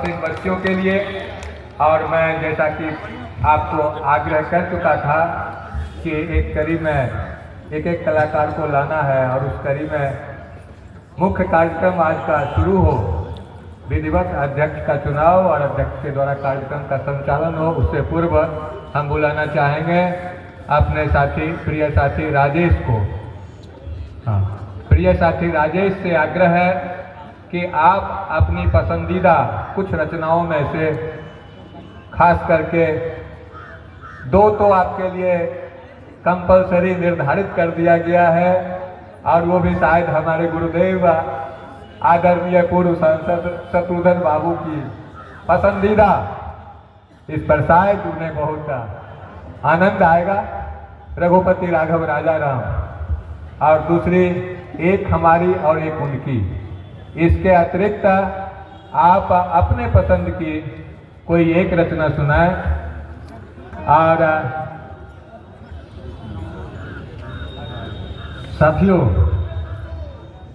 खासतौर से इन बच्चियों के लिए। और मैं जैसा कि आपको आग्रह कर चुका था कि एक कड़ी में एक कलाकार को लाना है और उस कड़ी में मुख्य कार्यक्रम आज का शुरू हो, विधिवत अध्यक्ष का चुनाव और अध्यक्ष के द्वारा कार्यक्रम का संचालन हो, उससे पूर्व हम बुलाना चाहेंगे अपने साथी प्रिय साथी राजेश को। हाँ, प्रिय साथी राजेश से आग्रह है कि आप अपनी पसंदीदा कुछ रचनाओं में से खास करके दो तो आपके लिए कंपलसरी निर्धारित कर दिया गया है, और वो भी शायद हमारे गुरुदेव आदरणीय पूर्व सांसद शत्रुघ्न बाबू की पसंदीदा, इस पर शायद उन्हें बहुत आनंद आएगा, रघुपति राघव राजा राम, और दूसरी एक हमारी और एक उनकी। इसके अतिरिक्त आप अपने पसंद की कोई एक रचना सुनाएं। और साथियों,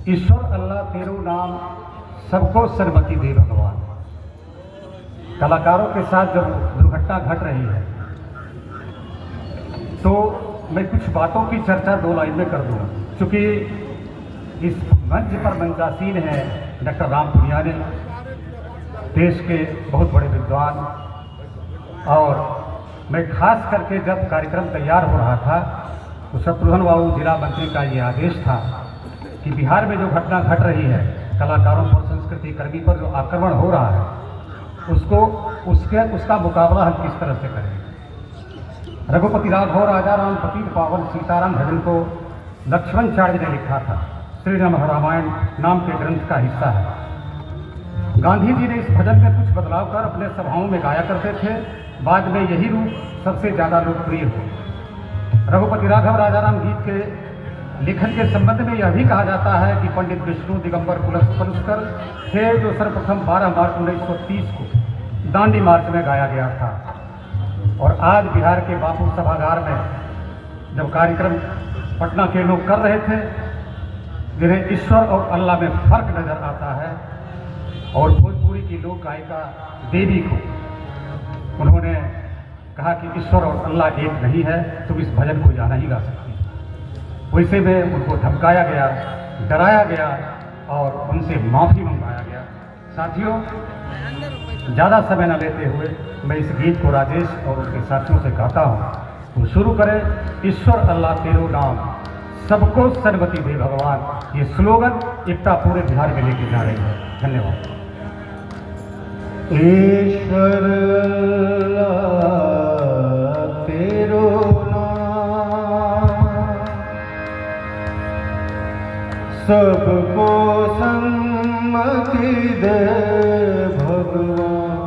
ईश्वर अल्लाह तेरो नाम सबको सन्मति दे भगवान। कलाकारों के साथ जब दुर्घटना घट रही है तो मैं कुछ बातों की चर्चा दो लाइन में कर दूंगा। चूँकि इस मंच पर मंचासीन हैं डॉक्टर राम पुनियाने, देश के बहुत बड़े विद्वान, और मैं खास करके जब कार्यक्रम तैयार हो रहा था तो शत्रुघ्न बाबू जिला मंत्री का ये आदेश था कि बिहार में जो घटना घट रही है, कलाकारों पर, संस्कृति कर्मी पर जो आक्रमण हो रहा है, उसका मुकाबला हम किस तरह से करें। रघुपति राघव राजा राम पतित पावन सीताराम भजन को लक्ष्मणाचार्य ने लिखा था, श्री रामायण नाम के ग्रंथ का हिस्सा है। गांधी जी ने इस भजन में कुछ बदलाव कर अपने सभाओं में गाया करते थे, बाद में यही रूप सबसे ज़्यादा लोकप्रिय हो। रघुपति राघव राजा राम गीत के लेखन के संबंध में यह भी कहा जाता है कि पंडित विष्णु दिगंबर पुलस्कर थे, जो सर्वप्रथम 12 मार्च 1930 को दांडी मार्च में गाया गया था। और आज बिहार के बापू सभागार में जब कार्यक्रम पटना के लोग कर रहे थे, जिन्हें ईश्वर और अल्लाह में फर्क नजर आता है, और भोजपुरी की लोक गायिका देवी को उन्होंने कहा कि ईश्वर और अल्लाह एक नहीं है, तुम इस भजन को या नहीं गा सकती। वैसे में उनको धमकाया गया, डराया गया और उनसे माफ़ी मंगवाया गया। साथियों, ज़्यादा समय न लेते हुए मैं इस गीत को राजेश और उनके साथियों से गाता हूँ। तो शुरू करें। ईश्वर अल्लाह तेरो नाम सबको सन्मति दे भगवान, ये स्लोगन एकता पूरे बिहार में लेके जा रही है। धन्यवाद। ईश्वर तेरो नाम सबको सन्मति दे भगवान,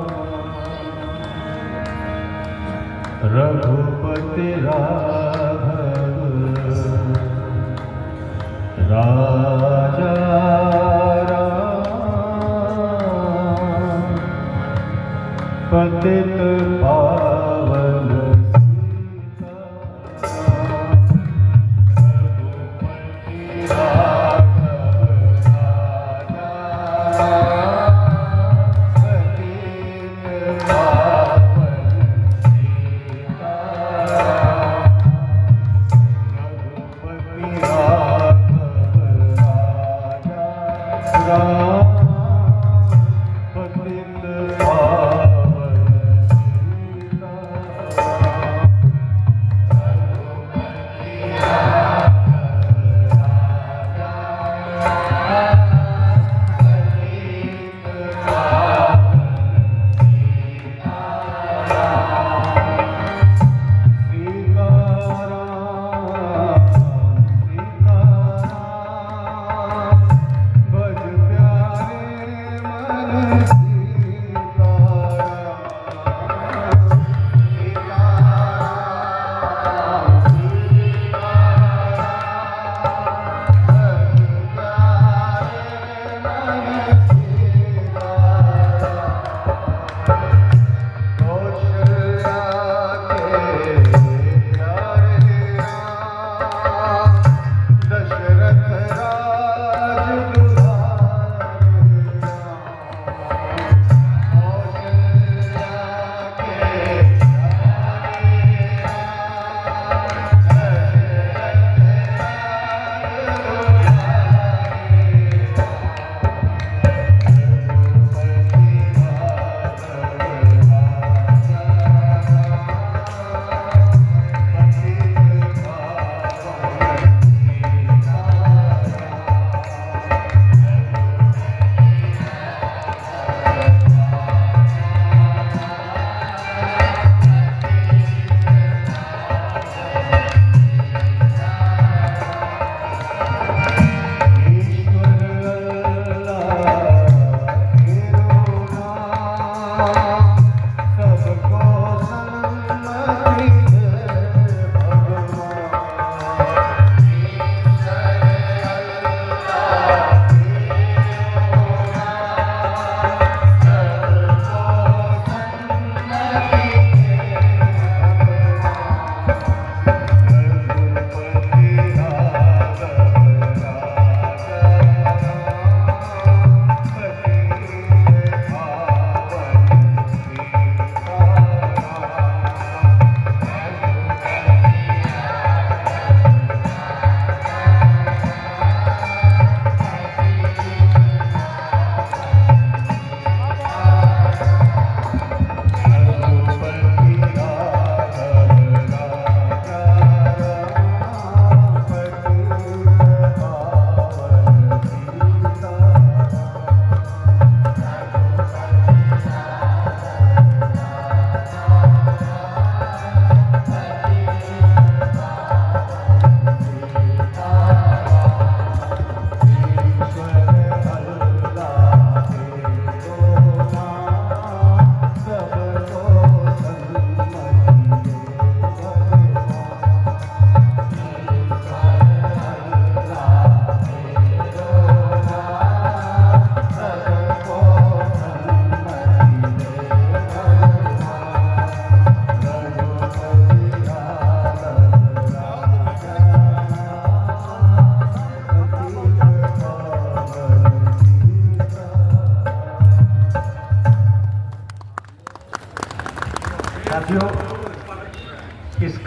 रघुपति राघव राजा पतित पावन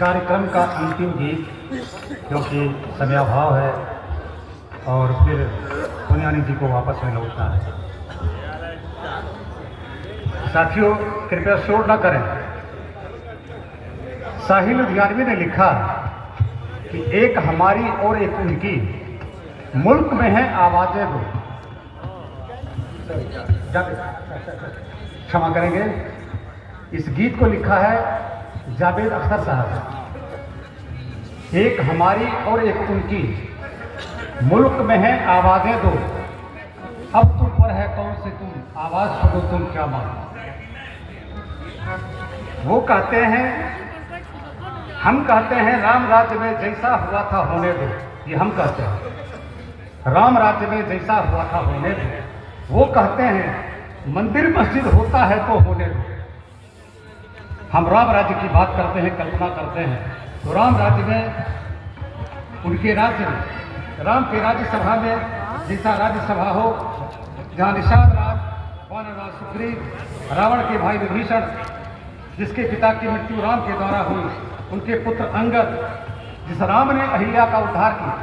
कार्यक्रम का अंतिम गीत, क्योंकि समयाभाव है और फिर पुनियानी जी को वापस में लौटना है। साथियों, कृपया शोर न करें। साहिल लुधियानवी ने लिखा कि एक हमारी और एक उनकी, मुल्क में है आवाजें दो। क्षमा करेंगे, इस गीत को लिखा है जावेद अख्तर साहब। एक हमारी और एक उनकी, मुल्क में है आवाजें दो, अब तुम पर है कौन से तुम, आवाज सुनो तुम क्या मानो। वो कहते हैं, हम कहते हैं राम राज्य में जैसा हुआ था होने दो। ये हम कहते हैं राम राज्य में जैसा हुआ था होने दो। वो कहते हैं मंदिर मस्जिद होता है तो होने दो। हम राम राज्य की बात करते हैं, कल्पना करते हैं, तो राम राज्य में, उनके राज्य में, राम के राज्यसभा में जैसा राज्यसभा हो, जहाँ निषाद राज, वानर राज सुग्रीव, रावण के भाई विभीषण, जिसके पिता की मृत्यु राम के द्वारा हुई, उनके पुत्र अंगद, जिस राम ने अहिल्या का उद्धार किया,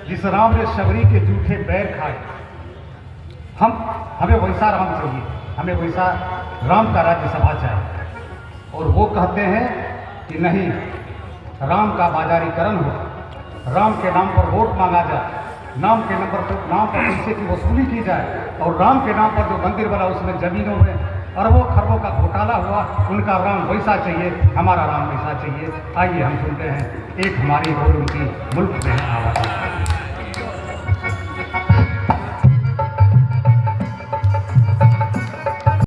जिस राम ने शबरी के जूठे बैर खाए, हमें वैसा राम चाहिए, हमें वैसा राम का राज्यसभा चाहिए। और वो कहते हैं कि नहीं, राम का बाजारीकरण हो, राम के नाम पर वोट मांगा जाए, नाम के नाम पर पैसे की वसूली की जाए, और राम के नाम पर जो मंदिर बना उसमें जमीनों में अरबों खरबों का घोटाला हुआ, उनका राम वैसा चाहिए, हमारा राम वैसा चाहिए। आइए हम सुनते हैं एक हमारी और उनकी, मुल्क में है आवाज़।